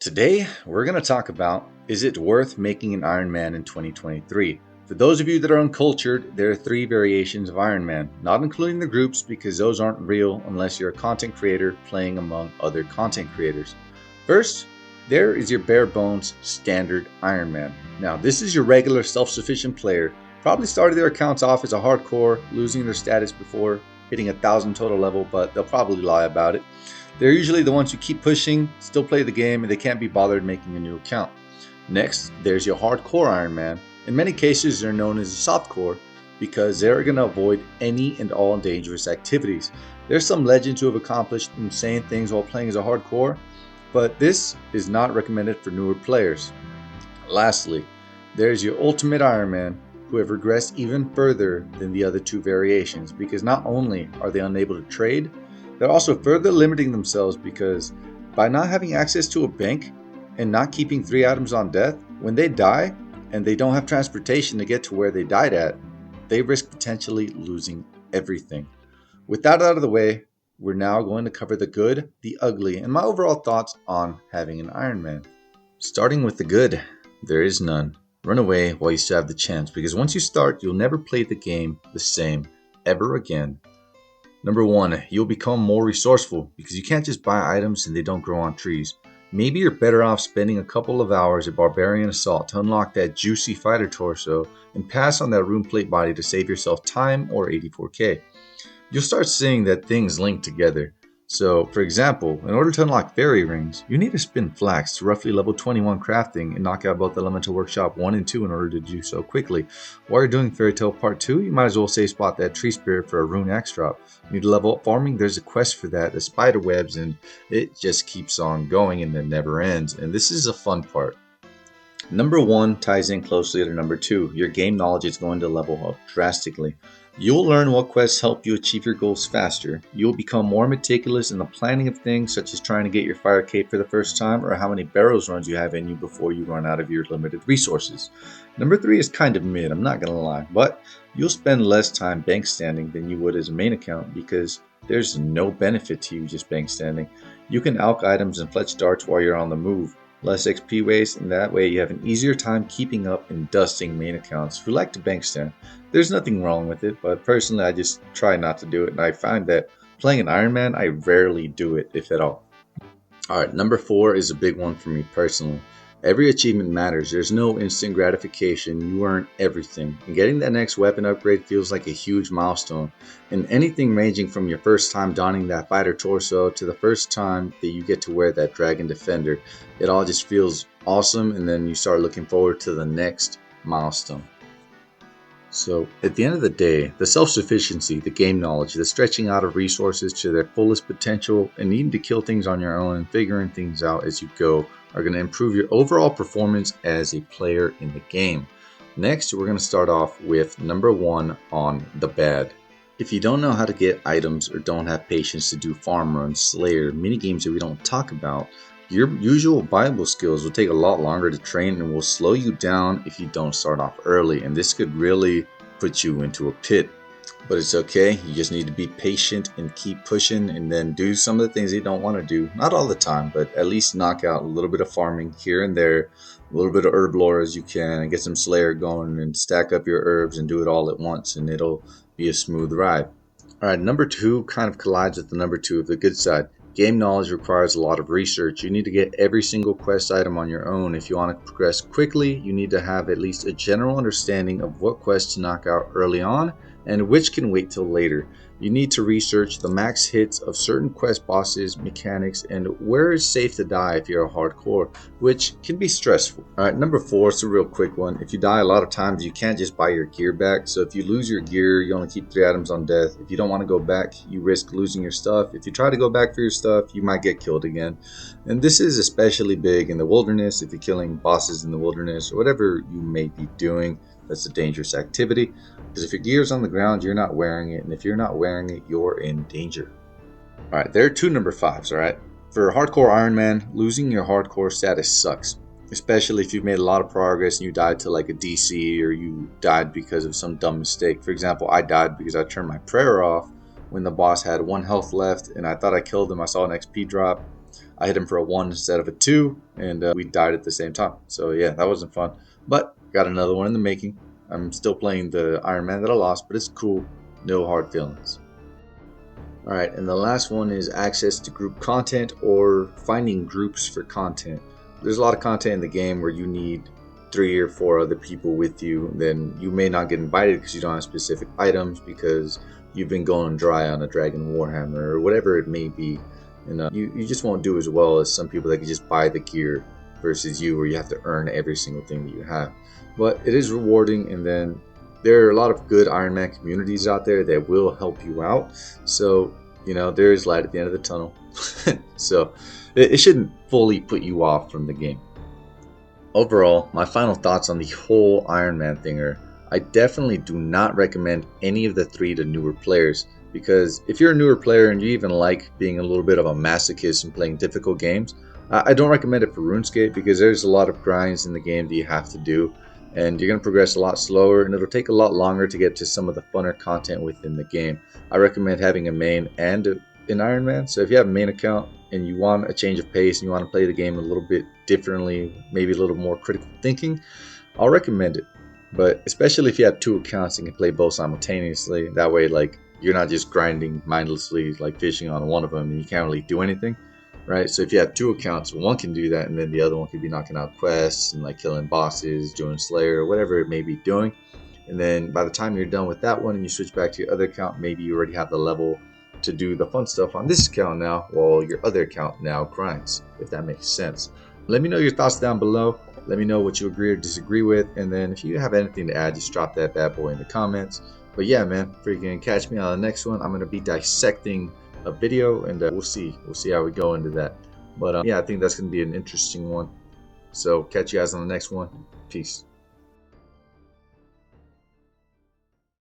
Today, we're going to talk about, is it worth making an Ironman in 2023? For those of you that are uncultured, there are 3 variations of Ironman, not including the groups because those aren't real unless you're a content creator playing among other content creators. First, there is your bare bones standard Ironman. Now, this is your regular self-sufficient player, probably started their accounts off as a hardcore, losing their status before hitting 1,000 total level, but they'll probably lie about it. They're usually the ones who keep pushing, still play the game, and they can't be bothered making a new account. Next, there's your hardcore Ironman. In many cases, they're known as a softcore because they're going to avoid any and all dangerous activities. There's some legends who have accomplished insane things while playing as a hardcore, but this is not recommended for newer players. Lastly, there's your ultimate Ironman who have regressed even further than the other 2 variations because not only are they unable to trade, they're also further limiting themselves because by not having access to a bank and not keeping 3 items on death, when they die and they don't have transportation to get to where they died at, they risk potentially losing everything. With that out of the way, we're now going to cover the good, the ugly, and my overall thoughts on having an Ironman. Starting with the good, there is none. Run away while you still have the chance because once you start, you'll never play the game the same ever again. Number 1, you'll become more resourceful because you can't just buy items and they don't grow on trees. Maybe you're better off spending a couple of hours at Barbarian Assault to unlock that juicy fighter torso and pass on that rune plate body to save yourself time or 84k. You'll start seeing that things link together. So, for example, in order to unlock fairy rings, you need to spin flax to roughly level 21 crafting and knock out both Elemental Workshop 1 and 2 in order to do so quickly. While you're doing Fairy Tale Part 2, you might as well save spot that tree spirit for a rune axe drop. You need to level up farming, there's a quest for that, the spider webs, and it just keeps on going and it never ends. And this is a fun part. Number 1 ties in closely to number 2. Your game knowledge is going to level up drastically. You'll learn what quests help you achieve your goals faster. You'll become more meticulous in the planning of things such as trying to get your fire cape for the first time or how many barrows runs you have in you before you run out of your limited resources. Number 3 is kind of mid, I'm not going to lie, but you'll spend less time bank standing than you would as a main account because there's no benefit to you just bank standing. You can alch items and fletch darts while you're on the move. Less XP waste, and that way you have an easier time keeping up and dusting main accounts who like to bank stand. There's nothing wrong with it, but personally I just try not to do it, and I find that playing an Ironman, I rarely do it, if at all. Alright, number 4 is a big one for me personally. Every achievement matters. There's no instant gratification. You earn everything. And getting that next weapon upgrade feels like a huge milestone. And anything ranging from your first time donning that fighter torso to the first time that you get to wear that dragon defender, it all just feels awesome, and then you start looking forward to the next milestone. So at the end of the day, the self-sufficiency, the game knowledge, the stretching out of resources to their fullest potential, and needing to kill things on your own and figuring things out as you go are going to improve your overall performance as a player in the game. Next, we're going to start off with number 1 on the bad. If you don't know how to get items or don't have patience to do farm runs, slayer, minigames that we don't talk about, your usual Bible skills will take a lot longer to train and will slow you down if you don't start off early, and this could really put you into a pit. But it's okay, you just need to be patient and keep pushing and then do some of the things you don't want to do. Not all the time, but at least knock out a little bit of farming here and there, a little bit of herb lore as you can, and get some slayer going and stack up your herbs and do it all at once, and it'll be a smooth ride. Alright, number 2 kind of collides with the number 2 of the good side. Game knowledge requires a lot of research. You need to get every single quest item on your own. If you want to progress quickly, you need to have at least a general understanding of what quests to knock out early on and which can wait till later. You need to research the max hits of certain quest bosses, mechanics, and where it's safe to die if you're a hardcore, which can be stressful. Alright, number 4 is a real quick one. If you die a lot of times, you can't just buy your gear back. So if you lose your gear, you only keep 3 items on death. If you don't want to go back, you risk losing your stuff. If you try to go back for your stuff, you might get killed again. And this is especially big in the wilderness, if you're killing bosses in the wilderness, or whatever you may be doing. That's a dangerous activity, because if your gear's on the ground, you're not wearing it, and if you're not wearing it, you're in danger. Alright, there are 2 number 5s, alright? For a hardcore Ironman, losing your hardcore status sucks, especially if you've made a lot of progress and you died to like a DC, or you died because of some dumb mistake. For example, I died because I turned my prayer off when the boss had 1 health left, and I thought I killed him. I saw an XP drop. I hit him for a 1 instead of a 2, and we died at the same time. So yeah, that wasn't fun. But got another one in the making. I'm still playing the Iron Man that I lost, but it's cool. No hard feelings. All right, and the last one is access to group content or finding groups for content. There's a lot of content in the game where you need 3 or 4 other people with you. Then you may not get invited because you don't have specific items, because you've been going dry on a Dragon Warhammer or whatever it may be. And you just won't do as well as some people that can just buy the gear versus you, where you have to earn every single thing that you have. But it is rewarding, and then there are a lot of good Iron Man communities out there that will help you out. So, there is light at the end of the tunnel. So, it shouldn't fully put you off from the game. Overall, my final thoughts on the whole Iron Man thing are, I definitely do not recommend any of the 3 to newer players, because if you're a newer player and you even like being a little bit of a masochist and playing difficult games, I don't recommend it for RuneScape, because there's a lot of grinds in the game that you have to do, and you're going to progress a lot slower, and it'll take a lot longer to get to some of the funner content within the game. I recommend having a main and an Iron Man. So if you have a main account and you want a change of pace and you want to play the game a little bit differently, maybe a little more critical thinking, I'll recommend it. But especially if you have 2 accounts and can play both simultaneously, that way you're not just grinding mindlessly like fishing on one of them and you can't really do anything. Right, so if you have 2 accounts, one can do that, and then the other one could be knocking out quests and killing bosses, doing Slayer, or whatever it may be doing. And then by the time you're done with that one and you switch back to your other account, maybe you already have the level to do the fun stuff on this account now, while your other account now grinds, if that makes sense. Let me know your thoughts down below. Let me know what you agree or disagree with, and then if you have anything to add, just drop that bad boy in the comments. But yeah, man, freaking catch me on the next one. I'm going to be dissecting a video, and we'll see how we go into that. But yeah, I think that's going to be an interesting one. So catch you guys on the next one. Peace.